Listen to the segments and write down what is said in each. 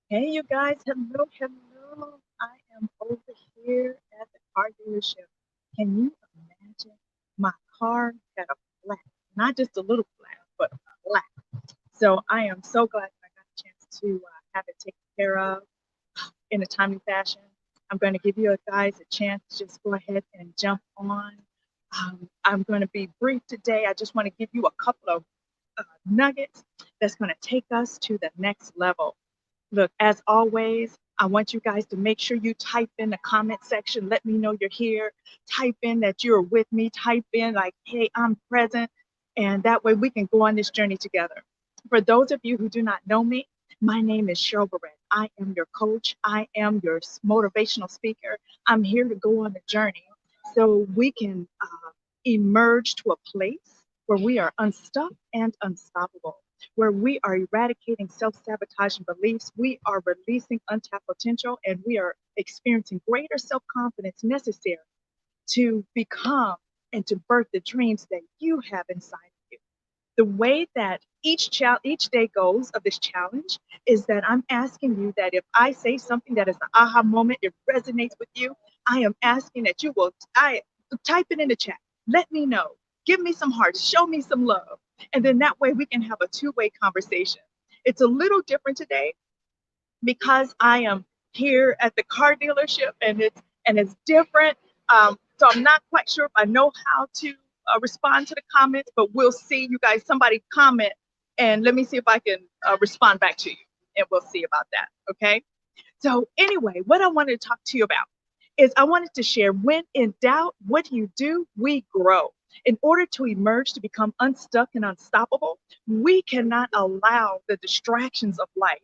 Hey, you guys. Hello, hello. I am over here at the car dealership. Can you imagine? My car had a flat, not just a little flat, but a flat. So I am so glad that I got a chance to have it taken care of in a timely fashion. I'm going to give you guys a chance to just go ahead and jump on. I'm going to be brief today. I just want to give you a couple of nuggets that's going to take us to the next level. Look, as always, I want you guys to make sure you type in the comment section. Let me know you're here. Type in that you're with me. Type in, like, hey, I'm present. And that way we can go on this journey together. For those of you who do not know me, my name is Cheryl Barrett. I am your coach. I am your motivational speaker. I'm here to go on a journey so we can emerge to a place where we are unstuck and unstoppable, where we are eradicating self sabotaging beliefs, we are releasing untapped potential, and we are experiencing greater self confidence necessary to become and to birth the dreams that you have inside of you. The way that each day goes of this challenge is that I'm asking you that if I say something that is an aha moment, it resonates with you, I am asking that you will I type it in the chat. Let me know. Give me some hearts. Show me some love. And then that way we can have a two-way conversation. It's a little different today because I am here at the car dealership and it's different. So I'm not quite sure if I know how to respond to the comments, but we'll see. You guys, somebody comment, and let me see if I can respond back to you, and we'll see about that. Okay. So anyway, what I wanted to talk to you about is I wanted to share when in doubt, what do you do? We grow. In order to emerge to become unstuck and unstoppable, we cannot allow the distractions of life,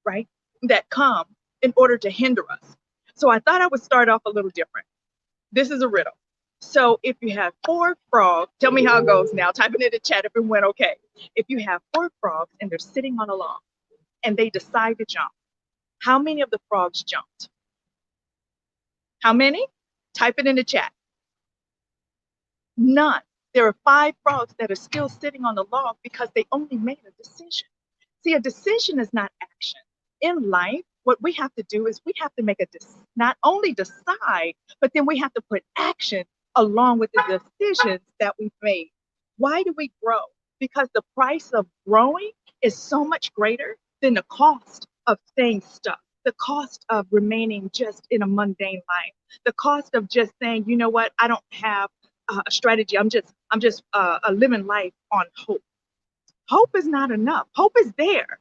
right, that come in order to hinder us. So I thought I would start off a little different. This is a riddle. So if you have four frogs, tell me how it goes now. Type it in the chat if it went okay. If you have four frogs and they're sitting on a log and they decide to jump, how many of the frogs jumped? How many? Type it in the chat. None. There are five frogs that are still sitting on the log because they only made a decision. See, a decision is not action. In life, what we have to do is we have to make not only decide, but then we have to put action along with the decisions that we've made. Why do we grow? Because the price of growing is so much greater than the cost of staying stuck, the cost of remaining just in a mundane life, the cost of just saying, you know what, I don't have a strategy. I'm just living life on hope. Hope is not enough. Hope is there.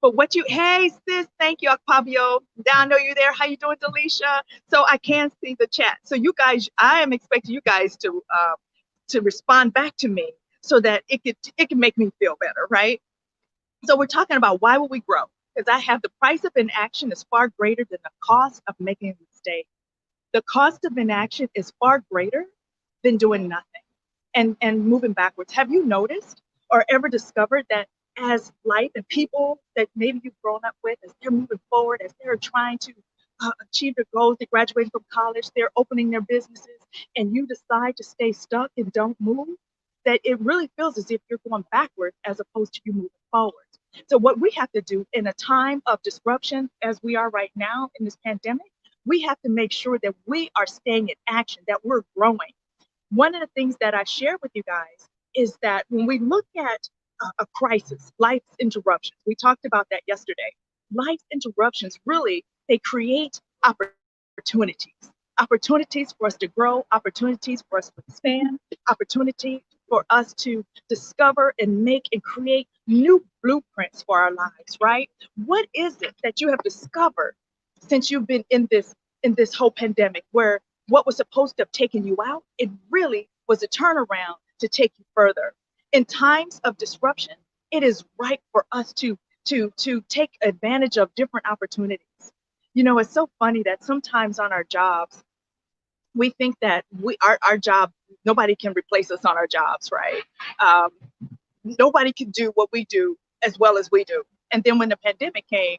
But what you, hey sis, thank you, Octavio. I know you there. How you doing, Delisha? So I can see the chat. So you guys, I am expecting you guys to respond back to me so that it can make me feel better, right? So we're talking about why will we grow? Because I have the price of inaction is far greater than the cost of making a mistake. The cost of inaction is far greater than doing nothing and moving backwards. Have you noticed or ever discovered that as life and people that maybe you've grown up with, as they're moving forward, as they're trying to achieve their goals, they're graduating from college, they're opening their businesses, and you decide to stay stuck and don't move, that it really feels as if you're going backwards as opposed to you moving forward. So, what we have to do in a time of disruption, as we are right now in this pandemic, we have to make sure that we are staying in action, that we're growing. One of the things that I share with you guys is that when we look at a crisis, life's interruptions, we talked about that yesterday. Life's interruptions really, they create opportunities. Opportunities for us to grow, opportunities for us to expand, opportunity for us to discover and make and create new blueprints for our lives, right? What is it that you have discovered since you've been in this whole pandemic where what was supposed to have taken you out, it really was a turnaround to take you further. In times of disruption, it is right for us to take advantage of different opportunities. You know, it's so funny that sometimes on our jobs, we think that our job, nobody can replace us on our jobs, right? Um, Nobody can do what we do as well as we do. And then when the pandemic came,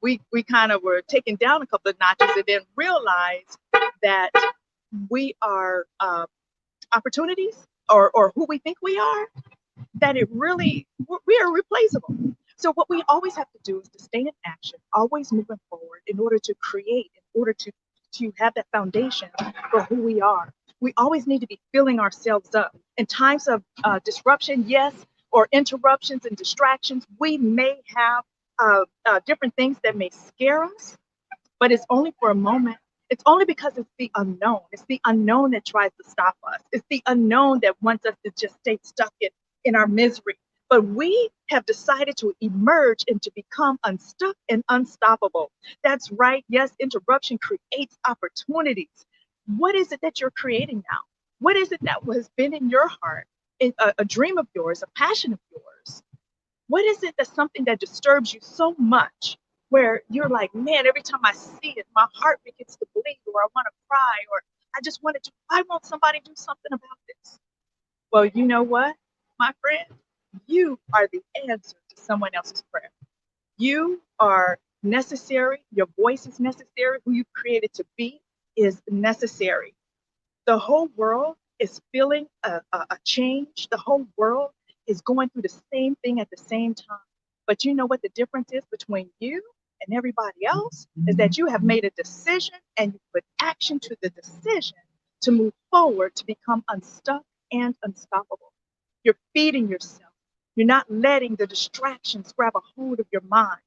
we kind of were taken down a couple of notches and then realized that we are opportunities or who we think we are, that it really, we are replaceable. So what we always have to do is to stay in action, always moving forward in order to create, in order to have that foundation for who we are. We always need to be filling ourselves up. In times of disruption, yes, or interruptions and distractions, we may have different things that may scare us, but it's only for a moment. It's only because it's the unknown. It's the unknown that tries to stop us. It's the unknown that wants us to just stay stuck in our misery. But we have decided to emerge and to become unstuck and unstoppable. That's right. Yes, interruption creates opportunities. What is it that you're creating now? What is it that has been in your heart, a dream of yours, a passion of yours? What is it that's something that disturbs you so much where you're like, man, every time I see it, my heart begins to bleed, or I want to cry, or I just want to do, why won't somebody do something about this? Well, you know what, my friend? You are the answer to someone else's prayer. You are necessary. Your voice is necessary. Who you've created to be is necessary. The whole world is feeling a change. The whole world is going through the same thing at the same time. But you know what the difference is between you and everybody else is that you have made a decision and you put action to the decision to move forward to become unstuck and unstoppable. You're feeding yourself. You're not letting the distractions grab a hold of your mind.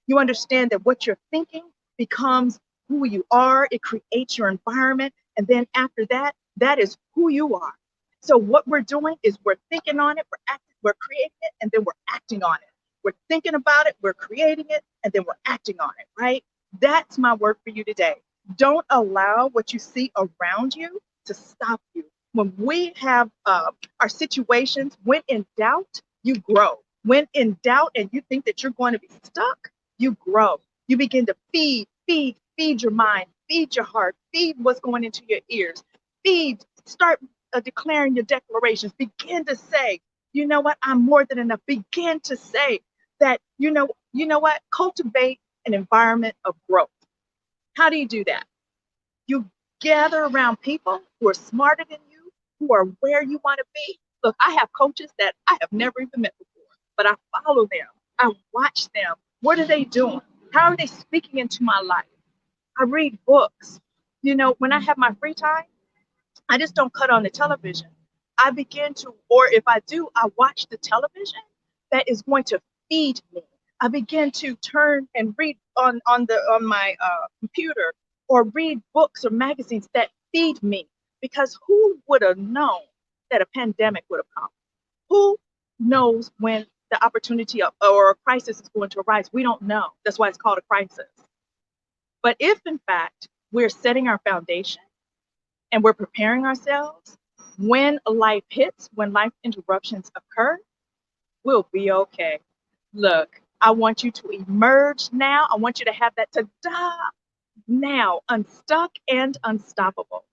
You understand that what you're thinking becomes who you are. It creates your environment. And then after that, that is who you are. So what we're doing is we're thinking on it, we're creating it, and then we're acting on it. We're thinking about it, we're creating it, and then we're acting on it, right? That's my word for you today. Don't allow what you see around you to stop you. When we have our situations, when in doubt, you grow. When in doubt and you think that you're going to be stuck, you grow. You begin to feed your mind, feed your heart, feed what's going into your ears, start declaring your declarations. Begin to say, you know what, I'm more than enough. Begin to say that, you know what, cultivate an environment of growth. How do you do that? You gather around people who are smarter than you, who are where you want to be. Look, I have coaches that I have never even met before, but I follow them. I watch them. What are they doing? How are they speaking into my life? I read books. When I have my free time, I just don't cut on the television. I begin to, or if I do, I watch the television that is going to feed me. I begin to turn and read on my computer or read books or magazines that feed me. Because who would have known that a pandemic would have come? Who knows when the opportunity or a crisis is going to arise? We don't know. That's why it's called a crisis. But if in fact we're setting our foundation and we're preparing ourselves, when life hits, when life interruptions occur, we'll be okay. Look, I want you to emerge now. I want you to have that ta-da now, unstuck and unstoppable.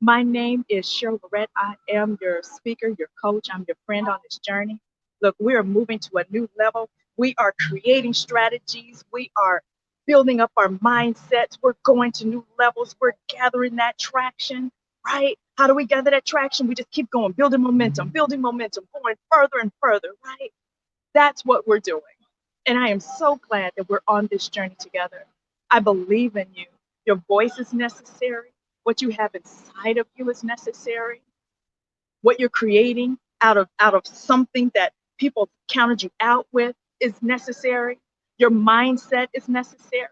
My name is Cheryl Lorette. I am your speaker, your coach. I'm your friend on this journey. Look, we are moving to a new level. We are creating strategies. We are building up our mindsets. We're going to new levels. We're gathering that traction, right? How do we gather that traction? We just keep going, building momentum, going further and further, right? That's what we're doing. And I am so glad that we're on this journey together. I believe in you. Your voice is necessary. What you have inside of you is necessary. What you're creating out of something that people counted you out with is necessary. Your mindset is necessary.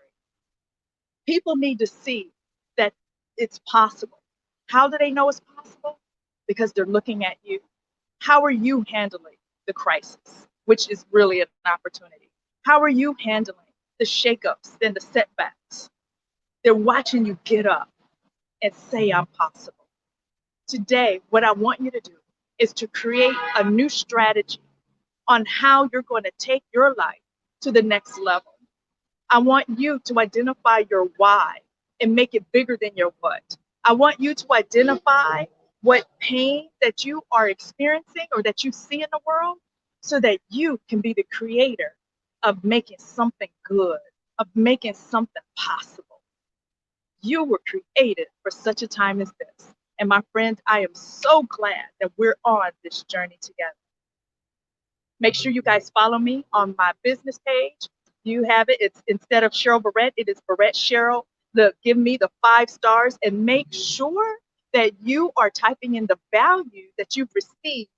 People need to see that it's possible. How do they know it's possible? Because they're looking at you. How are you handling the crisis, which is really an opportunity? How are you handling the shakeups and the setbacks? They're watching you get up and say, I'm possible. Today, what I want you to do is to create a new strategy on how you're going to take your life to the next level. I want you to identify your why and make it bigger than your what. I want you to identify what pain that you are experiencing or that you see in the world so that you can be the creator of making something good, of making something possible. You were created for such a time as this. And my friend, I am so glad that we're on this journey together. Make sure you guys follow me on my business page. You have it. It's instead of Cheryl Barrett, it is Barrett Cheryl. Give me the 5 stars and make sure that you are typing in the value that you've received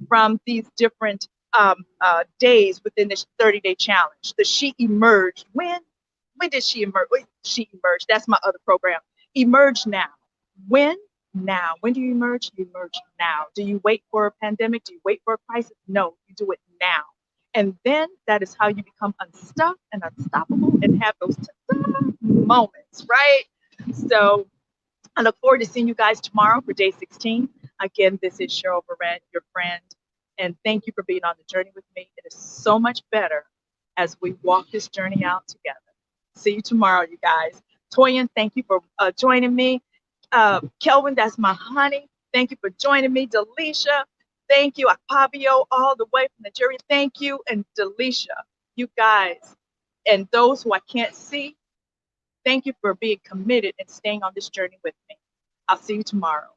from these different days within this 30-day challenge. The She Emerged. When did she emerge? She emerged. That's my other program. Emerge now. When? Now. When do you emerge? You emerge now. Do you wait for a pandemic? Do you wait for a crisis? No, you do it now. And then that is how you become unstuck and unstoppable and have those moments, right? So I look forward to seeing you guys tomorrow for day 16. Again, this is Cheryl Barrett, your friend. And thank you for being on the journey with me. It is so much better as we walk this journey out together. See you tomorrow, you guys. Toyin, thank you for joining me. Kelvin, that's my honey. Thank you for joining me. Delisha, thank you. Octavio, all the way from Nigeria, thank you. And Delisha, you guys, and those who I can't see, thank you for being committed and staying on this journey with me. I'll see you tomorrow.